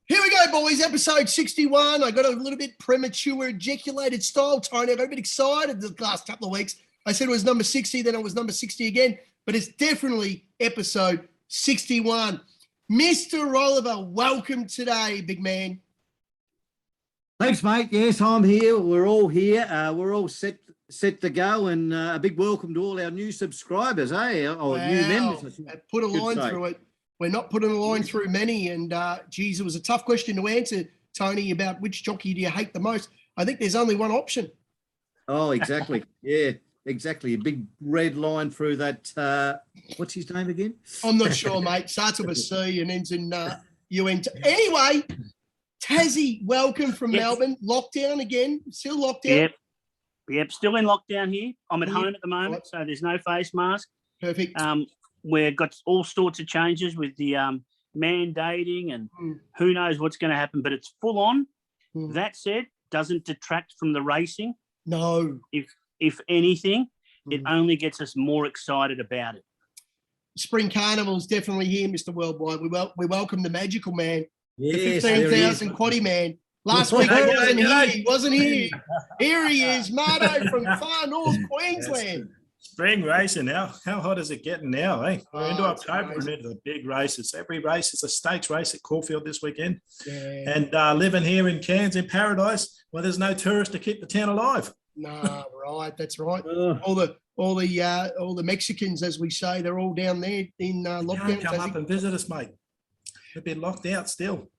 Here we go, boys. Episode 61. I got a little bit premature ejaculated style, Tony. I got a bit excited the last couple of weeks. I said it was number 60, then it was number 60 again, but it's definitely episode 61. Mr. Oliver, welcome today, big man. Thanks, mate. Yes, I'm here. We're all here. We're all set to go, and a big welcome to all our new subscribers, new members. Put a line through it. We're not putting a line through many, and geez, it was a tough question to answer, Tony, about which jockey do you hate the most. I think there's only one option. Oh, exactly. Yeah, exactly. A big red line through that. What's his name again? I'm not sure, mate. Starts with a C and ends in UN. Anyway, Tassie, welcome from Melbourne. Lockdown again. Still lockdown. Yep. Still in lockdown here. I'm at home at the moment, so there's no face mask. Perfect. We've got all sorts of changes with the mandating and who knows what's going to happen, but it's full on. That said, doesn't detract from the racing. No. If anything, it only gets us more excited about it. Spring Carnival's definitely here, Mr. Worldwide. We welcome the magical man, yes, the 15,000 quaddie man. Last week he wasn't here. Here he is, Marto from far north Queensland. Spring racing now. How hot is it getting now, eh? We're into October and into the big races. Every race is a stakes race at Caulfield this weekend. Yeah. And living here in Cairns, in paradise, well, there's no tourists to keep the town alive. No, right, that's right. All the Mexicans, as we say, they're all down there in lockdown. Come up and visit us, mate. They've been locked out still.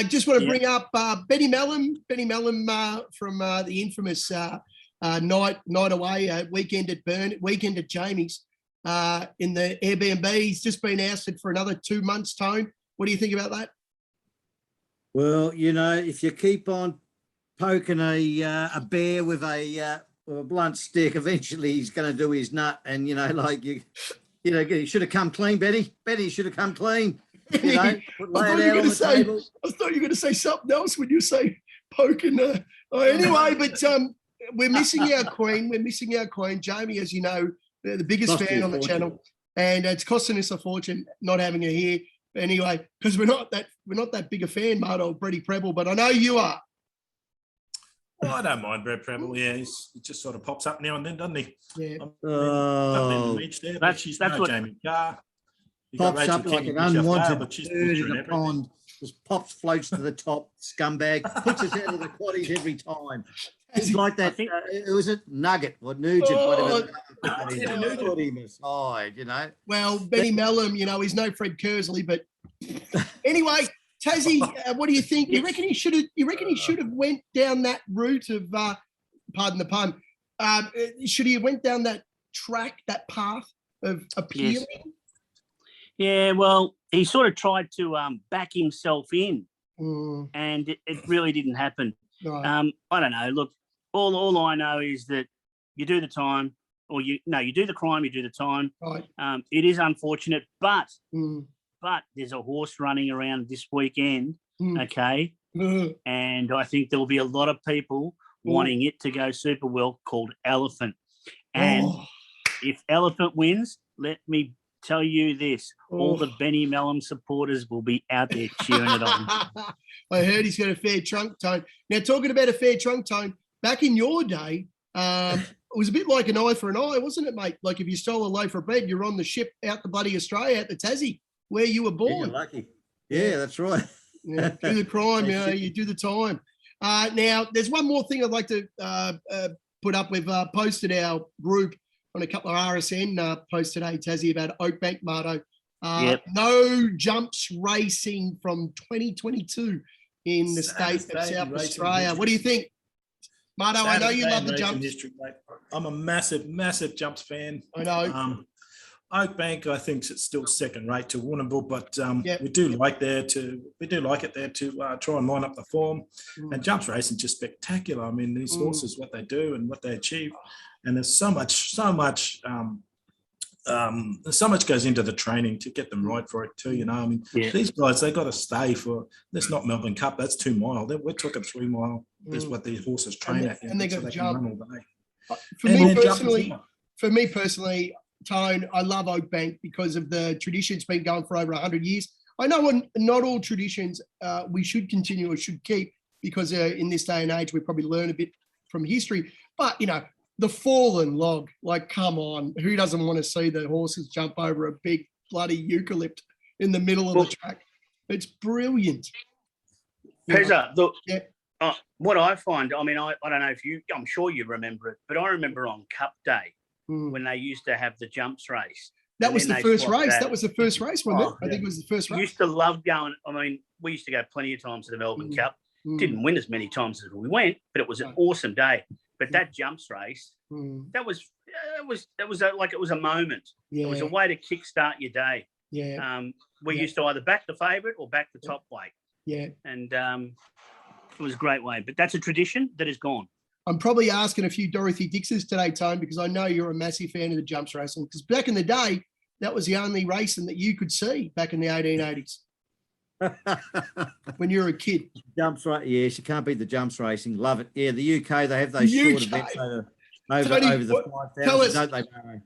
Just want to bring up Benny Mellum from the infamous night away, weekend at Jamie's in the Airbnb. He's just been ousted for another 2 months, Tone. What do you think about that? Well, if you keep on poking a bear with a blunt stick, eventually he's going to do his nut. And, you should have come clean, Betty. Betty should have come clean. I thought you were going to say something else when you say poking. Anyway, but we're missing our queen. Jamie, as you know, the biggest fan on the channel, and it's costing us a fortune not having her here. Anyway, because we're not that big a fan, Marto, of Brady Preble, but I know you are. Well, I don't mind Brett Preble. Yeah, he just sort of pops up now and then, doesn't he? Yeah. That's what Jamie Carr. Pops up like an unwanted bird in a pond. Just floats to the top, scumbag. Puts us out of the quaddies every time. It's like that. It was a Nugget or Nugent, whatever. Put him aside, Well, Benny Mellum, he's no Fred Kersley, but anyway, Tassie, what do you think? You reckon he should have went down that route of, pardon the pun, should he have went down that track, that path of appealing? Yeah, well, he sort of tried to back himself in, and it really didn't happen. Right. I don't know. Look, all I know is that you do the time, or you do the crime, you do the time. Right. It is unfortunate, but there's a horse running around this weekend, okay? And I think there will be a lot of people wanting it to go super well, called Elephant. And if Elephant wins, let me tell you this, all the Benny Mellum supporters will be out there cheering it on. I heard he's got a fair trunk, Tone. Now, talking about a fair trunk, Tone, back in your day, it was a bit like an eye for an eye, wasn't it, mate? Like if you stole a loaf of bread, you're on the ship out to bloody Australia, out to Tassie, where you were born. Yeah, you're lucky. Yeah, that's right. Yeah, do the crime, you do the time. Now, there's one more thing I'd like to put up. We've posted our group on a couple of RSN posts today, Tassie, about Oakbank, Marto. No jumps racing from 2022 in the state of South Australia. What do you think? Marto, I know you love the jumps. District, mate. I'm a massive, massive jumps fan. I know. Oakbank, I think it's still second rate to Warrnambool, but we do like it there to try and line up the form. And jumps racing just spectacular. I mean, these horses, what they do and what they achieve, and there's so much goes into the training to get them right for it too. I mean, these guys, they got to stay for. That's not Melbourne Cup. That's 2 mile. We're talking 3 mile. Is what these horses train at, and they got to jump. For me personally, Tone, I love Oakbank because of the tradition. It's been going for over 100 years. I know not all traditions we should continue or should keep, because in this day and age, we probably learn a bit from history. But, the fallen log, like, come on, who doesn't want to see the horses jump over a big bloody eucalypt in the middle of the track? It's brilliant. Pezza, what I find, I don't know if I'm sure you remember it, but I remember on Cup Day when they used to have the jumps race. That was the first race. That was the first race, wasn't it? I think it was the first race. Used to love going. We used to go plenty of times to the Melbourne Cup. Didn't win as many times as we went, but it was an awesome day. But that jumps race, that was like it was a moment. Yeah. It was a way to kickstart your day. Yeah. We used to either back the favourite or back the top weight. Yeah. And it was a great way. But that's a tradition that is gone. I'm probably asking a few Dorothy Dixes today, Tone, because I know you're a massive fan of the jumps racing. Because back in the day, that was the only racing that you could see back in the 1880s. When you were a kid. Jumps right, yes, you can't beat the jumps racing. Love it. Yeah, the UK, they have those short events over the 5,000, don't they, Barry?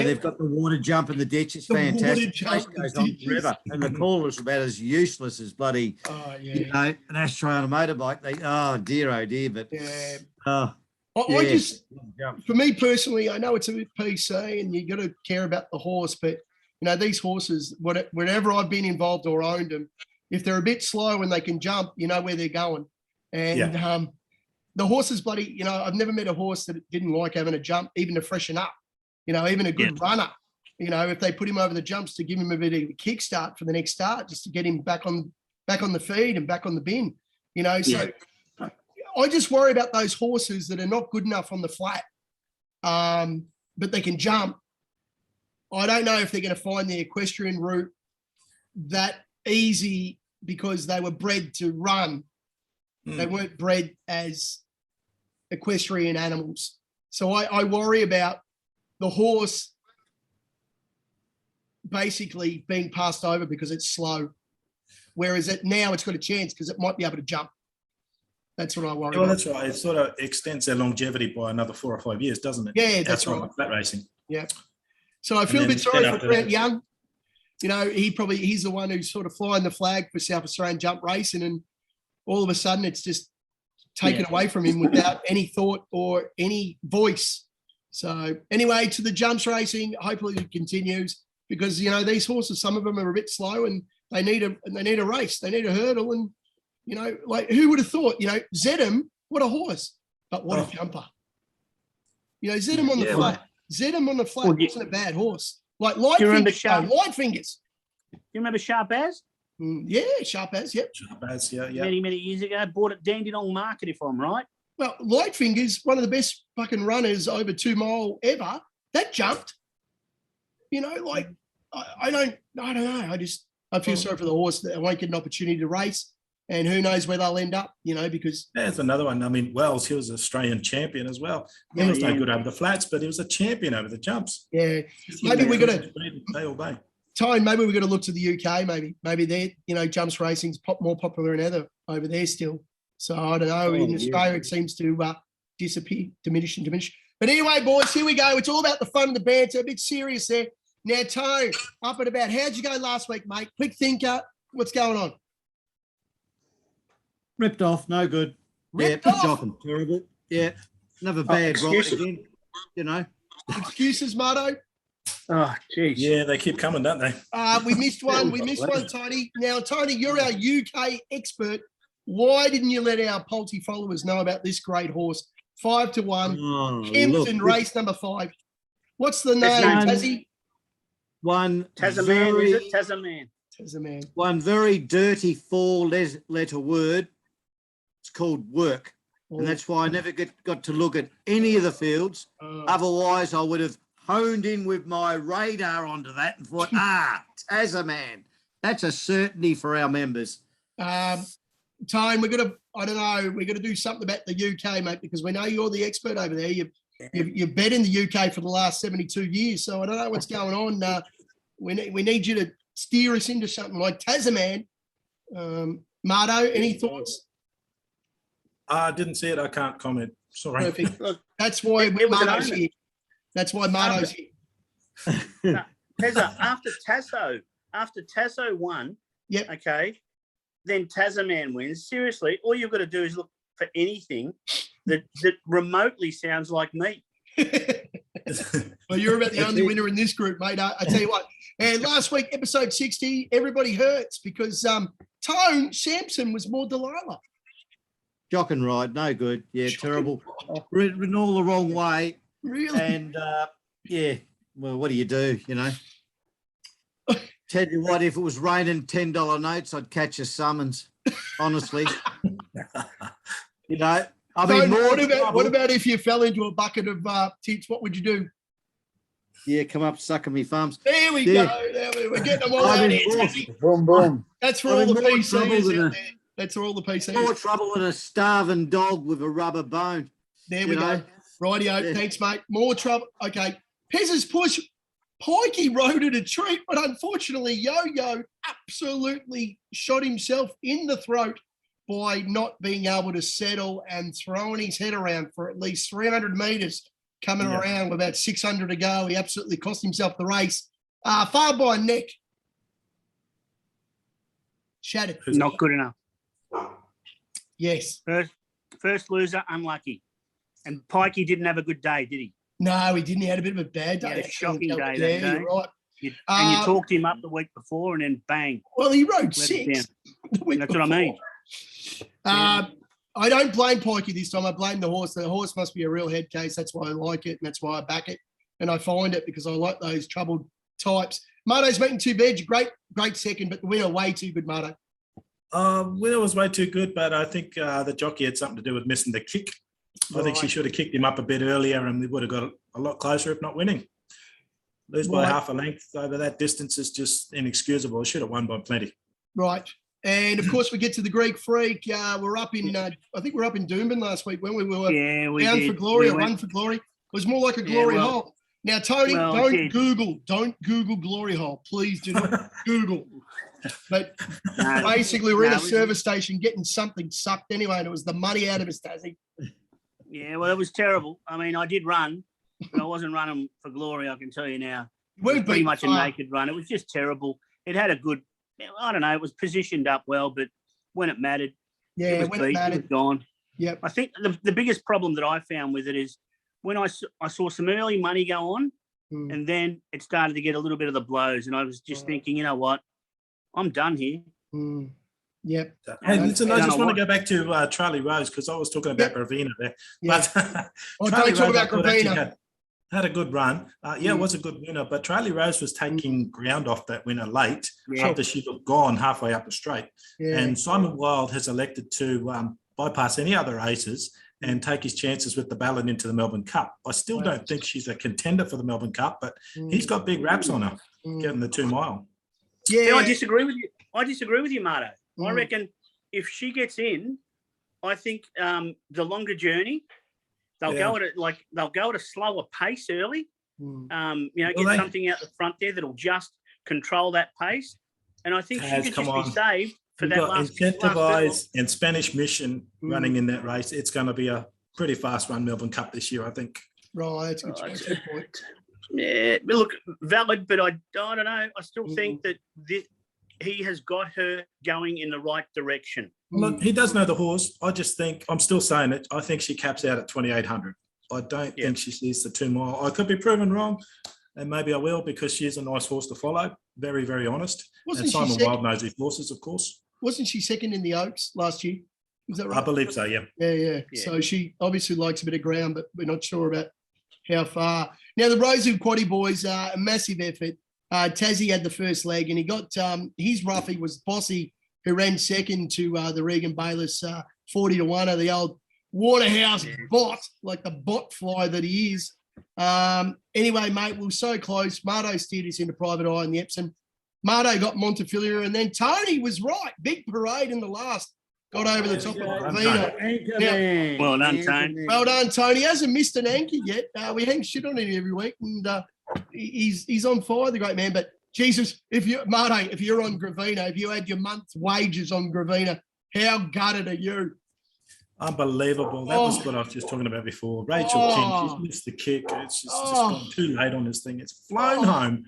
They've got the water jump in the ditch. It's fantastic. Goes on forever. And the caller's about as useless as bloody, an ashtray on a motorbike. Oh dear. But I just, for me personally, I know it's a bit PC and you got to care about the horse, but these horses, whenever I've been involved or owned them, if they're a bit slow and they can jump, you know where they're going. And the horses, bloody, I've never met a horse that didn't like having a jump, even to freshen up. Even a good runner, if they put him over the jumps to give him a bit of a kickstart for the next start, just to get him back on the feed and back on the bin, So I just worry about those horses that are not good enough on the flat, but they can jump. I don't know if they're going to find the equestrian route that easy because they were bred to run. They weren't bred as equestrian animals. So I worry about the horse basically being passed over because it's slow, whereas now it's got a chance because it might be able to jump. That's what I worry about. Well, that's right. It sort of extends their longevity by another 4 or 5 years, doesn't it? Yeah, that's right. Flat racing. Yeah. So I feel a bit sorry for Grant Young. He's the one who's sort of flying the flag for South Australian jump racing, and all of a sudden it's just taken away from him without any thought or any voice. So anyway, to the jumps racing, hopefully it continues because, these horses, some of them are a bit slow and they need a race. They need a hurdle. And, like who would have thought, Zedham, what a horse, but what a jumper. Zedham on the flat. Zedham on the flat wasn't a bad horse. Like Light Fingers. Do you remember Sharp As? Yeah, Sharp As, yep. Sharp As, yeah. Many years ago, bought at Dandenong Market, if I'm right. Well, Light Fingers, one of the best fucking runners over 2 mile ever, that jumped. I don't know. I feel sorry for the horse that won't get an opportunity to race, and who knows where they'll end up, because. That's another one. Wells, he was an Australian champion as well. He was no good over the flats, but he was a champion over the jumps. Yeah. Maybe we're going to. Time, maybe we're going to look to the UK. Maybe they're, jumps racing's more popular than ever over there still. So I don't know. In Australia, it seems to disappear, diminish. But anyway, boys, here we go. It's all about the fun and the banter. A bit serious there. Now, Tone, up and about. How'd you go last week, mate? Quick thinker. What's going on? Ripped off. No good. Ripped off. Terrible. Yeah. Another bad ride again. Excuses, Marto. Oh, geez. Yeah, they keep coming, don't they? We missed one. Tony. Now, Tony, you're our UK expert. Why didn't you let our Poulty followers know about this great horse? 5-1, Kempton, race number 5. What's the name, Tassie? Tasman. One very dirty 4-letter word. It's called work. And that's why I never got to look at any of the fields. Otherwise, I would have honed in with my radar onto that and thought, Tasman. That's a certainty for our members. Time, we're going to do something about the UK, mate, because we know you're the expert over there. You've bet in the UK for the last 72 years, so I don't know what's going on. We need you to steer us into something like Tasman. Marto, any thoughts? I didn't see it. I can't comment. Sorry. Perfect. That's why Marto's here. That's why Marto's here. Tezza, after Tasso won, Yep. Okay. Then Tasman wins. Seriously, all you've got to do is look for anything that remotely sounds like me. Well, you're about the only winner in this group, mate. I tell you what. And last week, episode 60, everybody hurts because Tone Sampson was more Delilah. Jock and ride, no good. Yeah, terrible. Written all the wrong way. Really? And yeah, well, what do you do? You know. Tell you what, if it was raining $10 notes, I'd catch a summons. Honestly, you know. I mean, what about if you fell into a bucket of tits? What would you do? Yeah, come up sucking me thumbs. There we go. We're getting them all out here. Boom, boom. That's for all the PCs out there. That's for all the PCs. More trouble than a starving dog with a rubber bone. There we go. Rightio. Yeah. Thanks, mate. More trouble. Okay. Pez's push. Pikey rode at a treat, but unfortunately, Yo-Yo absolutely shot himself in the throat by not being able to settle and throwing his head around for at least 300 metres, coming around with about 600 to go. He absolutely cost himself the race. Far by neck. Shattered. Not good enough. Yes. First loser, unlucky. And Pikey didn't have a good day, did he? No, he didn't. He had a bit of a bad day. He had a shocking day that day. You're right. And you talked him up the week before and then bang. Well, he rode 6. That's what I mean. I don't blame Pikey this time. I blame the horse. The horse must be a real head case. That's why I like it, and that's why I back it. And I find it because I like those troubled types. Marto's meeting 2 beds. Great second, but the winner way too good, Marto. Winner was way too good, but I think the jockey had something to do with missing the kick. I think she should have kicked him up a bit earlier and we would have got a lot closer if not winning. Lose by half a length over that distance is just inexcusable. Should have won by plenty. Right. And of course, we get to the Greek Freak. We're up in, I think we're up in Doomben last week when we were down for glory, or run for glory. It was more like a glory hole. Now, Tony, don't Google glory hole. Please do not Google. But basically, we're in a service station getting something sucked anyway, and it was the money out of us, Tassie. Yeah, well, it was terrible. I mean, I did run, but I wasn't running for glory, I can tell you now. It was pretty much a naked run. It was just terrible. It had a good, I don't know, it was positioned up well, but when it mattered, it was gone. Yep. I think the biggest problem that I found with it is when I saw some early money go on, and then it started to get a little bit of the blows, and I was just thinking, you know what, I'm done here. Yep. Hey, listen, I just want to go back to Charlie Rose because I was talking about Gravina there. Yeah. But don't talk about Gravina. Had a good run. It was a good winner, but Charlie Rose was taking ground off that winner late after she looked gone halfway up the straight. Yeah. And Simon Wilde has elected to bypass any other races and take his chances with the ballot into the Melbourne Cup. I still don't think she's a contender for the Melbourne Cup, but he's got big raps on her getting the 2 mile. Yeah, I disagree with you. Marto. I reckon if she gets in, I think the longer journey, they'll go at a slower pace early. Get something out the front there that'll just control that pace. And I think she could just be saved for that last. Incentivise and Spanish Mission running in that race. It's going to be a pretty fast run Melbourne Cup this year, I think. Right, that's a good point. Yeah, look, valid, but I don't know. I still think that he has got her going in the right direction. Look, he does know the horse. I just think, I'm still saying it, I think she caps out at 2,800. I don't think she sees the 2 mile. I could be proven wrong, and maybe I will because she is a nice horse to follow. Very, very honest. And Simon Wilde knows his horses, of course. Wasn't she second in the Oaks last year? Is that right? I believe so, yeah. Yeah. So she obviously likes a bit of ground, but we're not sure about how far. Now, the Rosu Quaddy boys, a massive effort. Tassie had the first leg, and he got his roughie was Bossy, who ran second to the Regan Bayliss 40-1 of the old Waterhouse bot, like the bot fly that he is. Anyway, mate, we were so close. Marto steered us into Private Eye in the Epsom. Marto got Montefilia, and then Tony was right. Big parade in the last. Got over the top of Gravina. Well done, Tony. Well done, Tony. He hasn't missed an anchor yet. We hang shit on him every week, and he's on fire, the great man. But Jesus, if you're on Gravina, if you had your month's wages on Gravina, how gutted are you? Unbelievable. That was what I was just talking about before. Rachel King, she's missed the kick. It's just gone too late on this thing. It's flown home.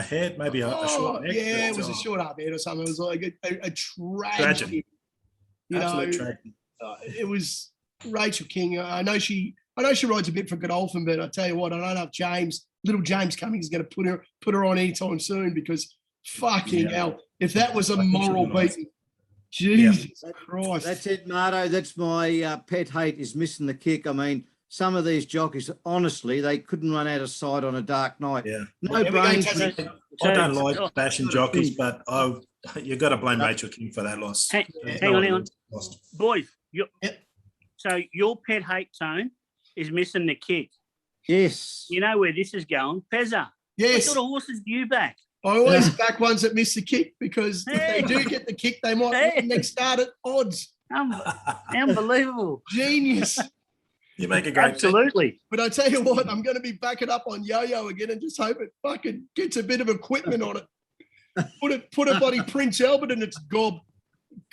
head, maybe a short neck. Yeah, but, it was a short up head or something. It was like a tragedy. Tragedy. You Absolute know, tragedy. It was Rachel King. I know she rides a bit for Godolphin, but I tell you what, I don't know if little James Cummings is going to put her on anytime soon, because fucking hell, if that was a moral beating, Jesus Christ. That's it, Marto. That's my pet hate, is missing the kick. I mean, some of these jockeys, honestly, they couldn't run out of sight on a dark night. Yeah. No brains. I don't like bashing jockeys, but you've got to blame Rachel King for that loss. Hang on. Boys, so your pet hate, Tone, is missing the kick. Yes. You know where this is going. Pezza. Yes. What sort of horses do you back? I always back ones that miss the kick, because if they do get the kick, they might win the next start at odds. Unbelievable. Genius. You make a great Absolutely. Team. But I tell you what, I'm going to be backing up on Yo-Yo again and just hope it fucking gets a bit of equipment on it. Put a bloody Prince Albert in its gob.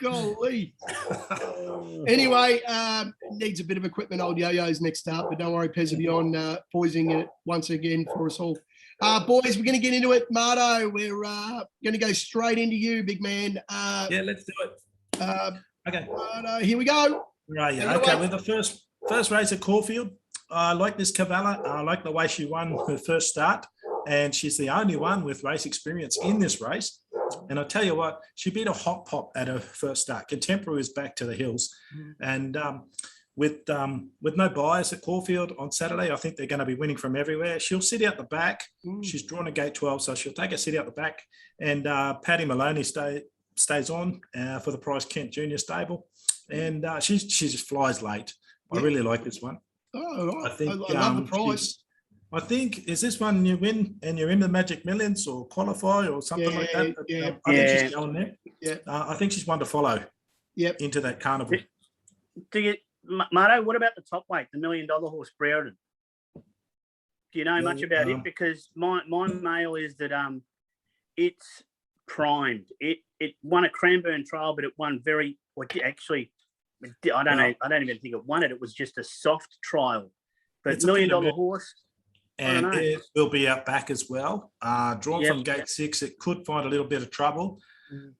Golly. Anyway, needs a bit of equipment. Old Yo-Yo's next up, but don't worry, Pez will be on poising it once again for us all. Boys, we're going to get into it. Marto, we're going to go straight into you, big man. Let's do it. Okay. Marto, here we go. Right, yeah. Okay, with the first race at Caulfield, I like this Cavalla. I like the way she won her first start, and she's the only one with race experience in this race. And I tell you what, she beat a hot pop at her first start. Contemporary is back to the hills. And with no bias at Caulfield on Saturday, I think they're going to be winning from everywhere. She'll sit out the back. She's drawn a gate 12, so she'll take a sit out the back. And Paddy Maloney stays on for the Price Kent Junior stable. And she just flies late. I really like this one. Oh, I love the price. I think, is this one you win and you're in the Magic Millions or qualify or something like that? I think she's going there. Yeah. I think she's one to follow into that carnival. Marto, what about the top weight, the $1 million horse, Brereton? Do you know much about it? Because my mail is that it's primed. It won a Cranbourne trial, but it won I don't know. I don't even think it won it. It was just a soft trial. But $1 million horse. And it will be out back as well. Drawn from gate 6, it could find a little bit of trouble.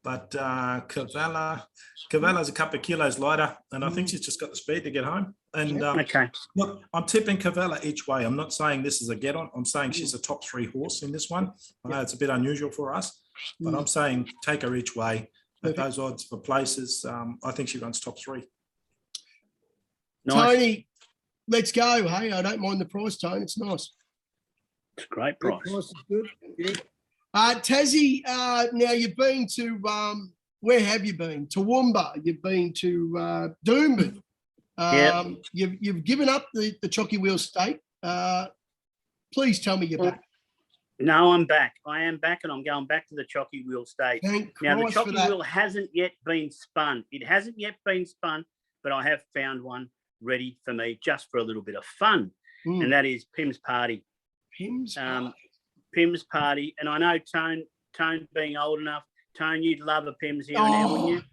But Cavalla's a couple of kilos lighter, and I think she's just got the speed to get home. And look, I'm tipping Cavalla each way. I'm not saying this is a get on. I'm saying she's a top 3 horse in this one. I know it's a bit unusual for us, but I'm saying take her each way. At those odds for places, I think she runs top 3. Nice. Tony, let's go. Hey, I don't mind the price, Tony. It's nice. It's a great price. Price is good. Yeah. Tassie, now you've been to, where have you been? Toowoomba. You've been to Doomben. You've given up the Chocky Wheel State. Please tell me you're back. No, I'm back. I am back, and I'm going back to the Chocky Wheel State. Now, the Chocky Wheel hasn't yet been spun. It hasn't yet been spun, but I have found one ready for me just for a little bit of fun, and that is Pim's Party. Pim's Party. And I know Tone being old enough, Tone, you'd love a Pim's here and there, wouldn't you?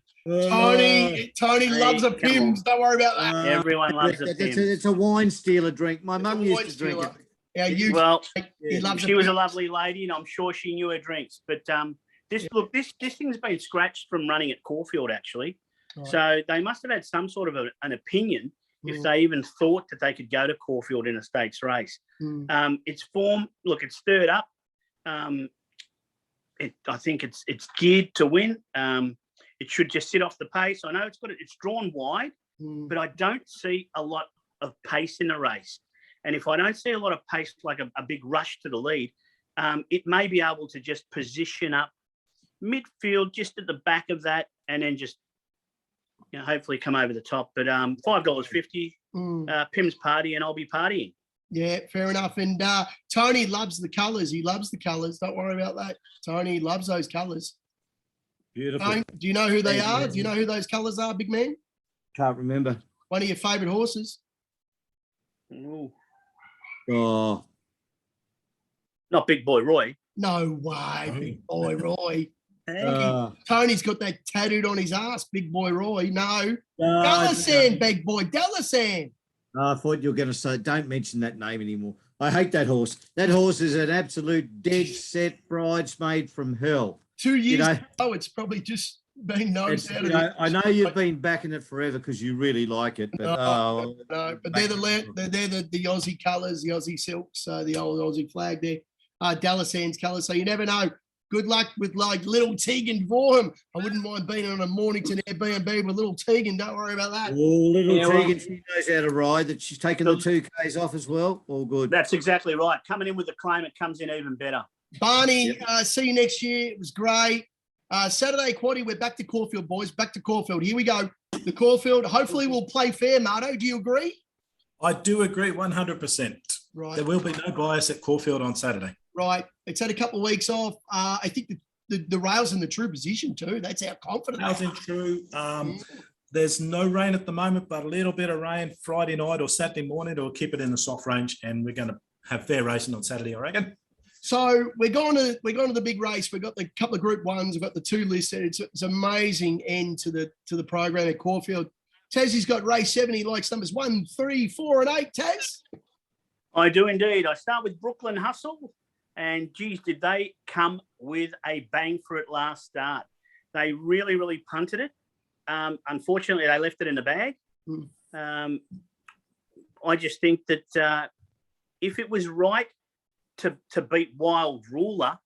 Tony loves a Pim's. Don't worry about that. Everyone loves a Pim's. It's a wine stealer drink. My mum used to drink it. She was a lovely lady, and I'm sure she knew her drinks. But this thing's been scratched from running at Caulfield, actually. Right. So they must have had some sort of an opinion if they even thought that they could go to Caulfield in a stakes race. Its form, look, it's third up. I think it's geared to win. It should just sit off the pace. I know it's drawn wide, but I don't see a lot of pace in the race. And if I don't see a lot of pace, like a big rush to the lead, it may be able to just position up midfield just at the back of that, and then just hopefully come over the top. But $5.50, Pim's Party, and I'll be partying. Yeah, fair enough. And Tony loves the colours. He loves the colours. Don't worry about that. Tony loves those colours. Beautiful. Tony, do you know who they are? Do you know who those colours are, big man? Can't remember. One of your favourite horses? Ooh. Oh. Not Big Boy Roy. No way, Big Boy Roy. Tony's got that tattooed on his ass, Big Boy Roy. No. Delasan, Big Boy. Delasan. I thought you were going to say, don't mention that name anymore. I hate that horse. That horse is an absolute dead set bridesmaid from hell. 2 years know, ago, it's probably just been nosed out of know, it. I know you've been backing it forever because you really like it, but No, but they're the Aussie colours, the Aussie silks, the old Aussie flag there, Dallasands colours. So you never know. Good luck with like little Tegan Vorham. I wouldn't mind being on a Mornington Airbnb with little Tegan. Don't worry about that. Oh, little Tegan, she knows how to ride. That she's taken the 2Ks off as well. All good. That's exactly right. Coming in with the claim, it comes in even better. Barney, see you next year. It was great. Saturday quaddie, we're back to Caulfield, boys. Back to Caulfield. Here we go. The Caulfield. Hopefully we'll play fair, Marto. Do you agree? I do agree 100%. Right. There will be no bias at Caulfield on Saturday. Right. It's had a couple of weeks off. I think the rail's in the true position too. That's how confident. Rail's in true. There's no rain at the moment, but a little bit of rain Friday night or Saturday morning to keep it in the soft range, and we're going to have fair racing on Saturday, I reckon. So we're going to the big race. We've got the couple of Group 1s. We've got the 2 listed. It's amazing end to the program at Caulfield. Tassie's got race 7. He likes numbers 1, 3, 4, and 8. Taz. I do indeed. I start with Brooklyn Hustle. And, geez, did they come with a bang for it last start. They really, really punted it. Unfortunately, they left it in the bag. I just think that if it was right to beat Wild Ruler,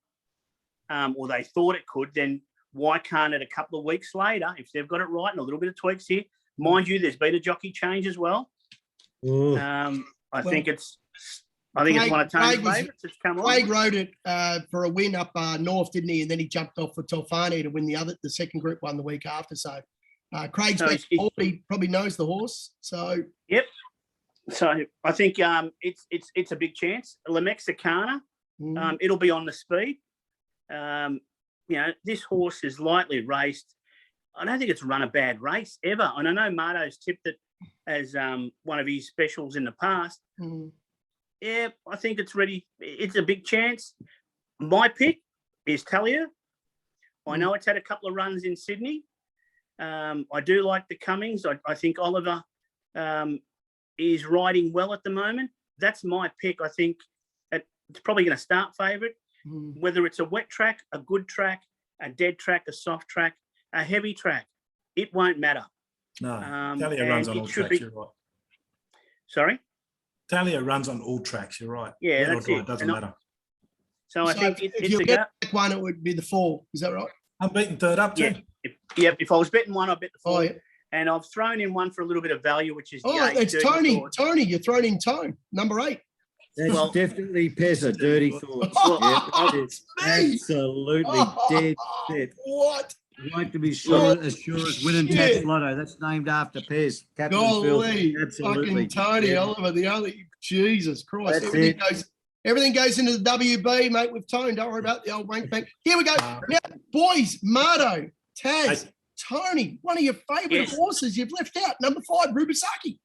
or they thought it could, then why can't it a couple of weeks later, if they've got it right and a little bit of tweaks here? Mind you, there's been a jockey change as well. I think it's one of Tony's favourites. It's come on. Craig rode it for a win up north, didn't he? And then he jumped off for Tolfani to win the second Group 1 the week after. So Craig's probably knows the horse. So yep. So I think it's a big chance. La Mexicana, it'll be on the speed. This horse is lightly raced. I don't think it's run a bad race ever. And I know Marto's tipped it as one of his specials in the past. Yeah, I think it's ready. It's a big chance. My pick is Talia. I know it's had a couple of runs in Sydney. I do like the Cummings. I think Oliver is riding well at the moment. That's my pick. I think it's probably going to start favourite. Whether it's a wet track, a good track, a dead track, a soft track, a heavy track, it won't matter. No, Talia runs on all tracks, you're right. Sorry? Talia runs on all tracks, you're right. Yeah, that's it. It doesn't matter. So I think if you get one, it would be the 4. Is that right? I'm beating third up too. Yeah. If I was betting one, I'd bet the 4. Oh, yeah. And I've thrown in one for a little bit of value, which is it's Tony. Tony, you're thrown in Tone, number 8. That's definitely Pezza, Dirty Thoughts. Absolutely dead set. What? Like to be sure as winning Tax Lotto. That's named after Pez. Golly, fucking Tony Oliver, the only Jesus Christ. Everything goes into the WB, mate, with Tone. Don't worry about the old wank bank. Here we go. Now, boys, Marto, Taz, Tony, one of your favourite horses you've left out, number 5, Rubisaki.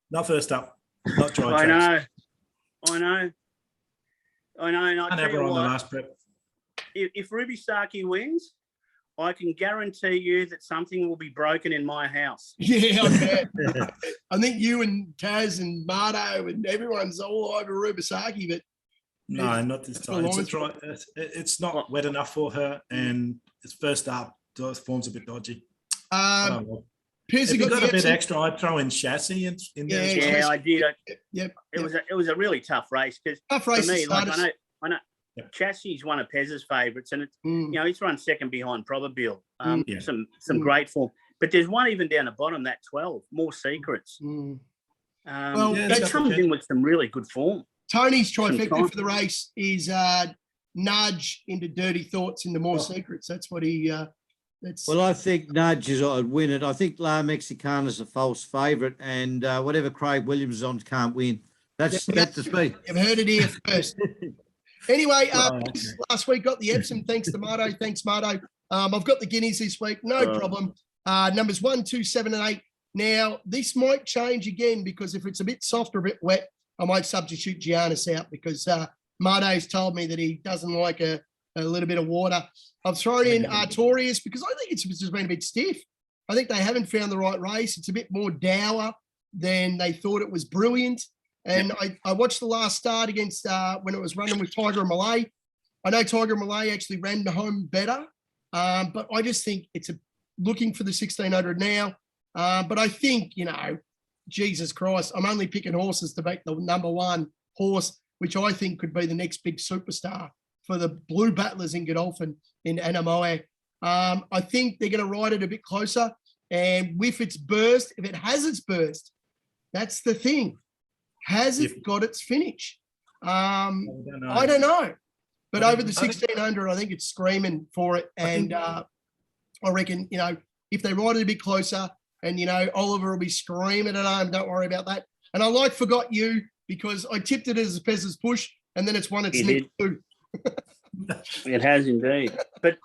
Not first up. Not dry tracks. I know. And I'll tell you on what, the last prep. If Rubisaki wins, I can guarantee you that something will be broken in my house. Yeah, I bet. I think you and Taz and Marto and everyone's all over Rubisaki, but no, not this time. It's not wet enough for her, and it's first up. The form's a bit dodgy. If you got a bit extra, I'd throw in Chassis in there. Yeah, I did. Yep. It was a really tough race because for me, like I know. Yep. Chassis is one of Pez's favourites, and it's he's run second behind Probabile. Some great form, but there's one even down the bottom, that 12, More Secrets. That comes in with some really good form. Tony's trifecta for the race is nudge into Dirty Thoughts into More Secrets. That's what he. Well, I think Nudge is I'd win it. I think La Mexicana's a false favourite, and whatever Craig Williams is on can't win. That's the speed. You've heard it here first. Anyway, last week got the Epsom. Thanks to Marto. Thanks, Marto. I've got the Guineas this week. No problem. Numbers 1, 2, 7, and 8. Now, this might change again because if it's a bit soft or a bit wet, I might substitute Giannis out because Marto's told me that he doesn't like a little bit of water. I've thrown in Artorius because I think it's just been a bit stiff. I think they haven't found the right race. It's a bit more dour than they thought it was brilliant. And I watched the last start against when it was running with Tiger and Malay. I know Tiger and Malay actually ran the home better, but I just think it's looking for the 1600 now. But I think, Jesus Christ, I'm only picking horses to make the number one horse, which I think could be the next big superstar for the Blue Battlers in Godolphin in Anamoe. I think they're going to ride it a bit closer. And with its burst, if it has its burst, that's the thing. Has it got its finish? I don't know. But over the 1600, I think it's screaming for it. And I reckon, if they ride it a bit closer and, Oliver will be screaming at home, don't worry about that. And I like Forgot You because I tipped it as a Pez's push and then it's won its next two. It has indeed. But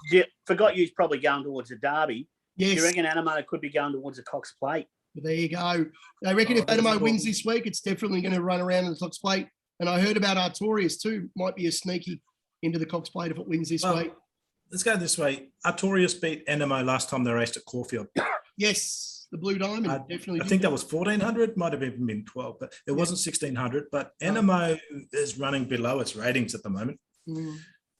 Forgot You's probably going towards a derby. Yes. You reckon Animo could be going towards a Cox Plate? There you go. They reckon if Animo wins this week, it's definitely going to run around in the Cox Plate. And I heard about Artorias too. Might be a sneaky into the Cox Plate if it wins this week. Let's go this way. Artorias beat Animo last time they raced at Caulfield. Yes, the Blue Diamond definitely. I think that was 1400, might have even been 12, but it wasn't 1600. But Animo is running below its ratings at the moment.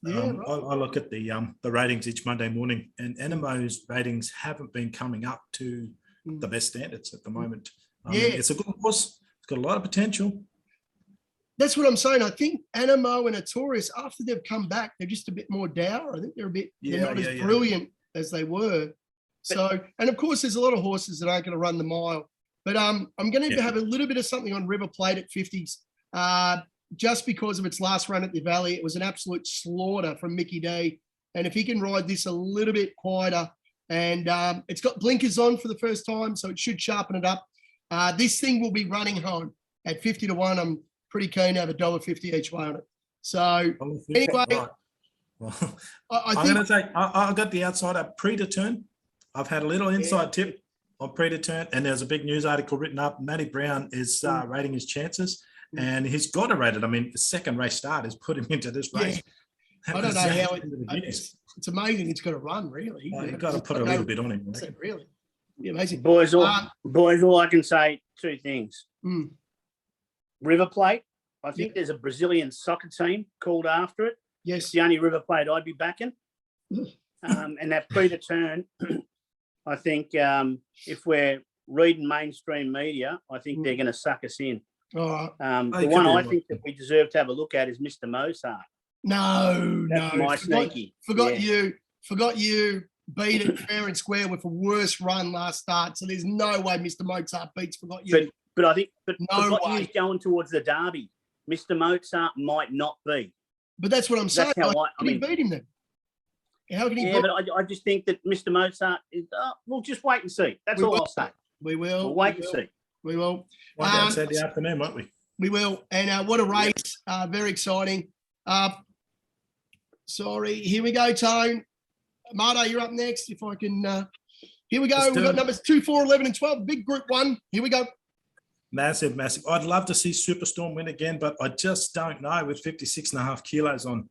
I look at the ratings each Monday morning, and Animo's ratings haven't been coming up to the best standards at the moment. It's a good horse. It's got a lot of potential. That's what I'm saying. I think Animo and Artorias, after they've come back, they're just a bit more dour. I think they're they're not as brilliant as they were. So, and of course, there's a lot of horses that aren't going to run the mile. But I'm going to have a little bit of something on River Plate at 50s. Just because of its last run at the Valley, it was an absolute slaughter from Mickey D. And if he can ride this a little bit quieter, and it's got blinkers on for the first time, so it should sharpen it up. This thing will be running home at 50 to 1. I'm pretty keen to have $1.50 each way on it. So anyway, well, I'm going to say I got the outside at pre-to-turn. I've had a little inside tip on pre-to-turn, and there's a big news article written up. Matty Brown is rating his chances. And he's got to rate it. I mean, the second race start has put him into this race. I don't know how it's amazing. It's got to run, really. You've got to put a little bit on him. Right? Really, amazing. Boys, all I can say two things. River Plate. I think there's a Brazilian soccer team called after it. Yes, it's the only River Plate I'd be backing. And that pre-to-turn, I think if we're reading mainstream media, I think they're going to suck us in. All right. The one I think that we deserve to have a look at is Mr. Mozart. That's my sneaky. Forgot you beat it fair and square with a worse run last start. So there's no way Mr. Mozart beats Forgot You. But I think no Forgot You's going towards the derby. Mr. Mozart might not be. But that's what I'm saying. How how can he beat him then? How can he beat him? But I just think that Mr. Mozart is. We'll just wait and see. That's all I'll say. We will. We'll wait and see. We will. One Saturday afternoon, won't we? We will. And what a race. Very exciting. Sorry. Here we go, Tone. Marto, you're up next. If I can. Here we go. We've got numbers 2, 4, 11, and 12. Big group one. Here we go. Massive. I'd love to see Superstorm win again, but I just don't know with 56.5 kilos on.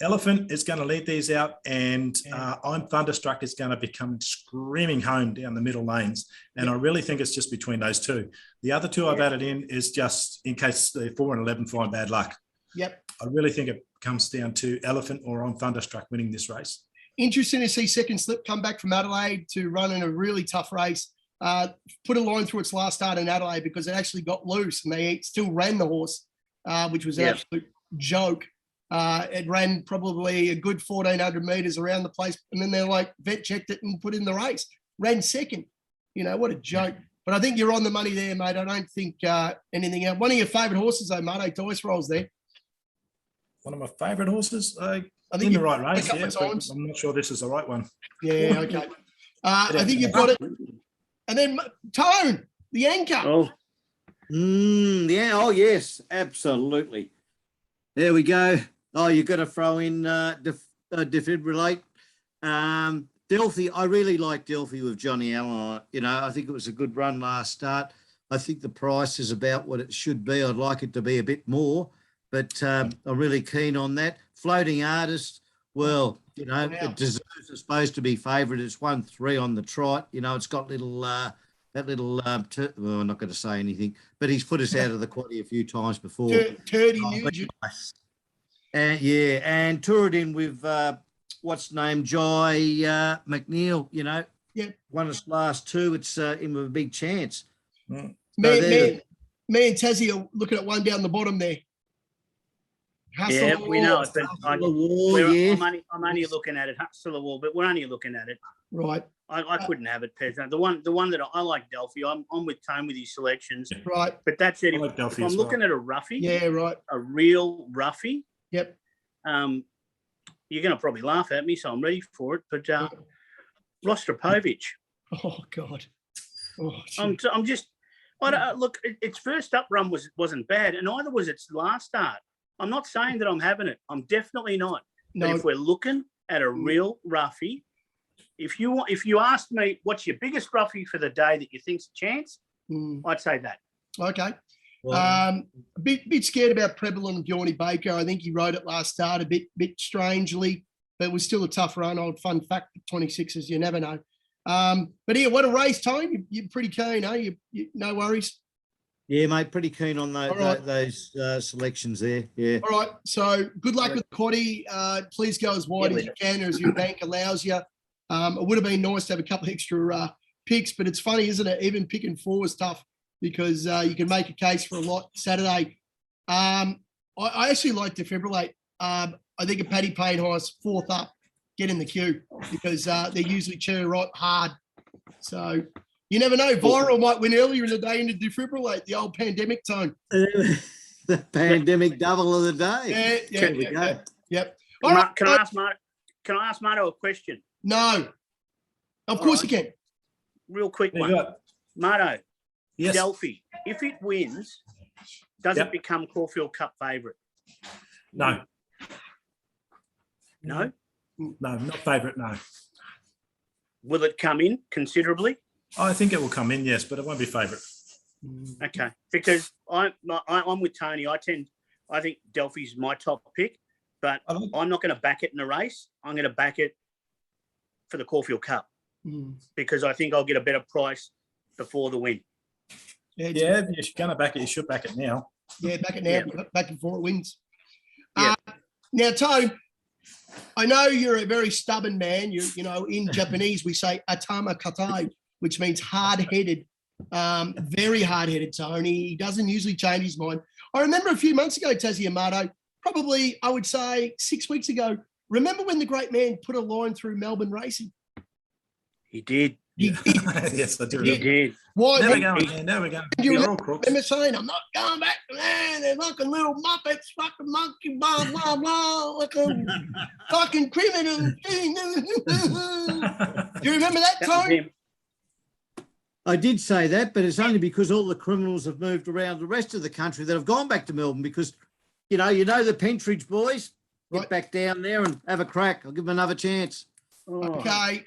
Elephant is going to lead these out, and I'm Thunderstruck is going to become screaming home down the middle lanes. And I really think it's just between those two. The other two I've added in is just in case the 4 and 11 find bad luck. Yep. I really think it comes down to Elephant or I'm Thunderstruck winning this race. Interesting to see Second Slip come back from Adelaide to run in a really tough race. Put a line through its last start in Adelaide because it actually got loose and they still ran the horse, which was an absolute joke. It ran probably a good 1,400 metres around the place, and then they're like, vet checked it and put in the race. Ran second. What a joke. But I think you're on the money there, mate. I don't think anything else. One of your favourite horses, though, Marto, Dice Rolls there. One of my favourite horses? I think in the right race, a couple of times. I'm not sure this is the right one. Yeah, okay. I think you've got it. And then Tone, the anchor. Oh, yes, absolutely. There we go. Oh, you've got to throw in defibrillate. Delphi, I really like Delphi with Johnny Allen. I think it was a good run last start. I think the price is about what it should be. I'd like it to be a bit more, but I'm really keen on that. Floating Artist, well, it deserves, it's supposed to be favourite. It's 1-3 on the trot. It's got little That little, well, I'm not going to say anything, but he's put us out of the quaddie a few times before. Turdy Oh, but Nugent. nice. And yeah, and toured in with what's name, Jai McNeil. You know, won his last two. It's him with a big chance. Me and Tassie are looking at one down the bottom there. Hustle Yeah, the we wall. know it, but I'm only looking at it. Hustle the wall, but we're only looking at it. Right. I couldn't have it, Pez. The one that I like, Delphi. I'm with Tone with his selections. Right. But that said, I like if Delphi I'm as looking well. at a roughie, Yeah, right. a real roughie, Yep. you're going to probably laugh at me, so I'm ready for it. But Rostropovich. Oh, God. Oh, I'm just. Look, its first up run wasn't bad, and neither was its last start. I'm not saying that I'm having it. I'm definitely not. no. But if we're looking at a real roughie, if you asked me what's your biggest roughie for the day that you think's a chance, I'd say that. Okay. Well, A bit scared about Preble and Bjorny Baker. I think he rode it last start a bit strangely, but it was still a tough run. Old fun fact, 26ers, you never know. But yeah, what a race, Tone. You're pretty keen, eh? You no worries. Yeah, mate, pretty keen on those selections there. Yeah. All right. So good luck with Quaddy. Please go as wide as you can, or as your bank allows you. It would have been nice to have a couple of extra picks, but it's funny, isn't it? Even picking four is tough because you can make a case for a lot Saturday. I actually like Defibrillate. I think a Paddy Payne Horse fourth up, get in the queue because they're usually cherry right hard. So you never know. Viral might win earlier in the day into Defibrillate, the old pandemic Tone. The pandemic double of the day. Yeah. Yep. All Can right. I ask Marto? Can I ask Marto a question? No. Of course you can. Real quick There one. you go. Marto, Yes. Delphi, if it wins, does it become Caulfield Cup favourite? No. No? No, not favourite, no. Will it come in considerably? I think it will come in, yes, but it won't be favourite. Okay, because I'm with Tony. I think Delphi's my top pick, but I'm not going to back it in a race. I'm going to back it for the Caulfield Cup because I think I'll get a better price before the win. Yeah, if you're going to back it, you should back it now. Yeah, back it now, back before it wins. Yeah. Now, Tone, I know you're a very stubborn man. You know, in Japanese, we say atama katai, which means hard-headed, very hard-headed, Tony. He doesn't usually change his mind. I remember a few months ago, Tassie Marto, probably, I would say 6 weeks ago, remember when the great man put a line through Melbourne racing? He did. He did. Yes, I do. He did. Why? Never going there, never going. You We're all crooks. remember saying, I'm not going back, man. They're fucking little muppets, fucking monkey, blah, blah, blah, like a fucking criminal. Do you remember that, That was Tone? him. I did say that, but it's only because all the criminals have moved around the rest of the country that have gone back to Melbourne because, you know the Pentridge boys, get back down there and have a crack. I'll give them another chance. Oh. Okay,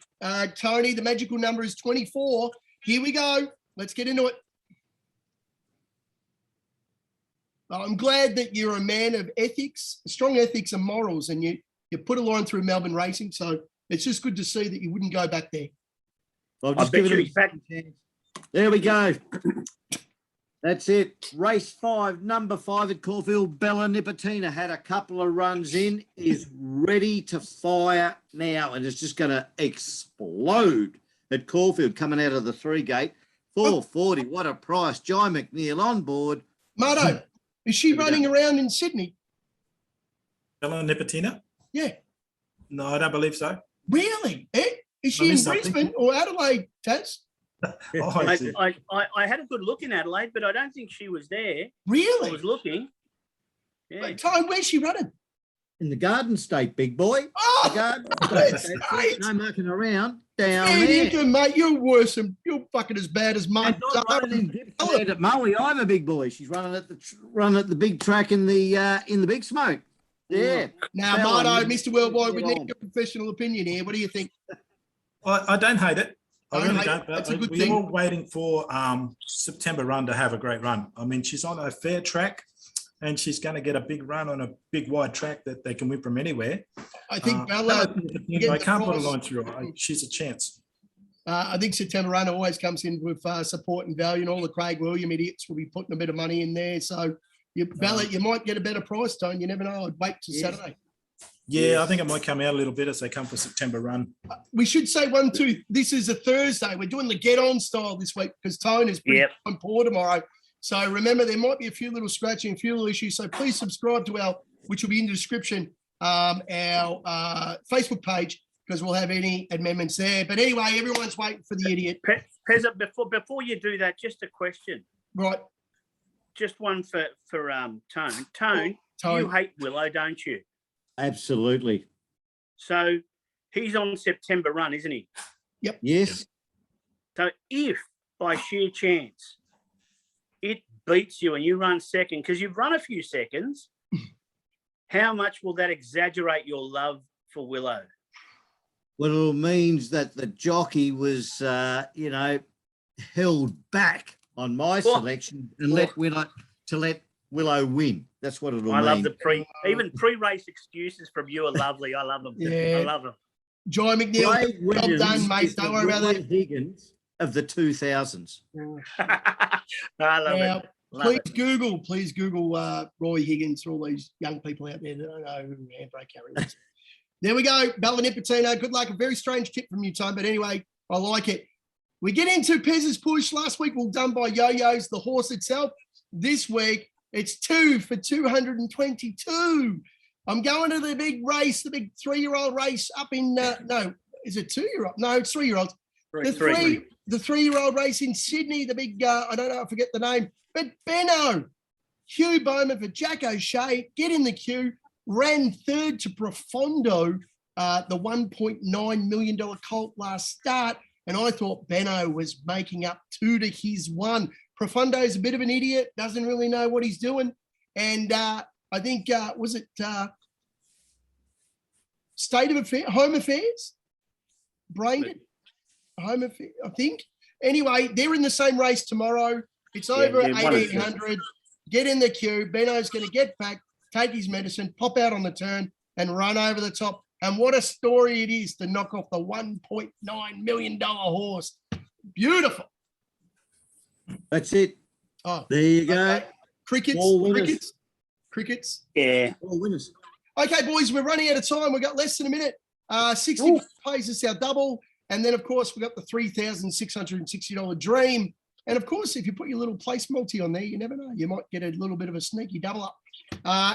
Tony, the magical number is 24. Here we go. Let's get into it. I'm glad that you're a man of ethics, strong ethics and morals, and you put a line through Melbourne racing. So it's just good to see that you wouldn't go back there. I'll I just bet give you it he's back. There we go. That's it. Race 5, number 5 at Caulfield. Bella Nipotina had a couple of runs in, is ready to fire now, and it's just going to explode at Caulfield coming out of the 3 gate. 440, what a price. Jai McNeil on board. Marto, is she running around in Sydney? Bella Nipotina? Yeah. No, I don't believe so. Really? Is she in missed something. Brisbane or Adelaide, Taz? I see. I had a good look in Adelaide, but I don't think she was there. I Really? was looking. Yeah. Tone, where's she running? In the Garden State, big boy. The Oh, Garden that's State. great. No mucking around. Down Man, there. you can, mate. You're worse than, you're fucking as bad as Mark. And not running in Gippsland at Mully. I'm a big boy. She's running at the big track in the Big Smoke. Yeah. Now, Bella, Marto, you- Mr. Worldwide, we get need on. your professional opinion here. What do you think? I don't hate it. I Don't really hate it. don't. But That's a good we're thing. all waiting for September run to have a great run. I mean, she's on a fair track, and she's going to get a big run on a big wide track that they can win from anywhere. I think Bella Bella. Nipotina, I can't put a line through her. She's a chance. I think September Run always comes in with support and value, and all the Craig William idiots will be putting a bit of money in there. So you ballot, you might get a better price, Tone. You never know. I'd wait till Saturday. Yeah, I think it might come out a little bit as they come for September Run. We should say 1, 2. This is a Thursday. We're doing the get on style this week because Tone is pretty on poor tomorrow. So remember, there might be a few little scratching, a few little issues. So please subscribe to our, which will be in the description, our Facebook page, because we'll have any amendments there. But anyway, everyone's waiting for the idiot. Pezza, before you do that, just a question. Right. Just one for Tone. Tone, you hate Willow, don't you? Absolutely. So he's on September Run, isn't he? Yep. Yes. So if by sheer chance it beats you and you run second, because you've run a few seconds, how much will that exaggerate your love for Willow? Well, it means that the jockey was, held back on my selection and let Willow win. That's what it'll mean. I love the pre-race excuses from you are lovely. I love them. Yeah. I love them. Joy McNeil, well done, mate. Don't worry about that. Higgins of the 2000s. I love it. Please Google Roy Higgins for all these young people out there that don't know who Handbrake Harry is. There we go. Bella Nipotino. Good luck. A very strange tip from you, Tone. But anyway, I like it. We get into Pez's push. Last week, we were done by Yo-Yo's, the horse itself. This week, it's 2 for 222. I'm going to the big race, the big 3-year-old race up in, no, is it 2-year-old? No, it's 3-year-olds. The 3-year-old race in Sydney, the big, I don't know, I forget the name, but Benno, Hugh Bowman for Jack O'Shea, get in the queue, ran third to Profondo, the $1.9 million colt last start, and I thought Benno was making up 2 to his 1. Profondo's a bit of an idiot, doesn't really know what he's doing, and I think, was it State of Affairs, Home Affairs? Brained Home Affairs, I think. Anyway, they're in the same race tomorrow. It's over at 1800. Get in the queue. Benno's going to get back, take his medicine, pop out on the turn, and run over the top. And what a story it is to knock off the $1.9 million horse. Beautiful. That's it. Oh, there you go. Okay. Crickets. Yeah. All winners. Okay, boys, we're running out of time. We've got less than a minute. 60 pays us our double. And then, of course, we've got the $3,660 dream. And, of course, if you put your little place multi on there, you never know. You might get a little bit of a sneaky double up.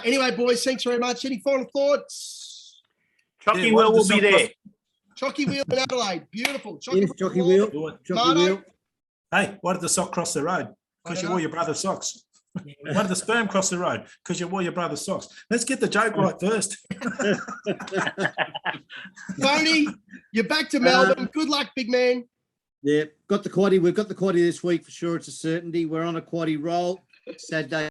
Anyway, boys, thanks very much. Any final thoughts? Chalky Wheel will be there. Chalky Wheel in Adelaide. Beautiful. Chalky Wheel. Chalky Wheel. Hey, why did the sock cross the road? Because you wore your brother's socks. Why did the sperm cross the road? Because you wore your brother's socks. Let's get the joke right first. Tony, you're back to Melbourne. Good luck, big man. Yeah, got the quaddie. We've got the quaddie this week for sure. It's a certainty. We're on a quaddie roll. Saturday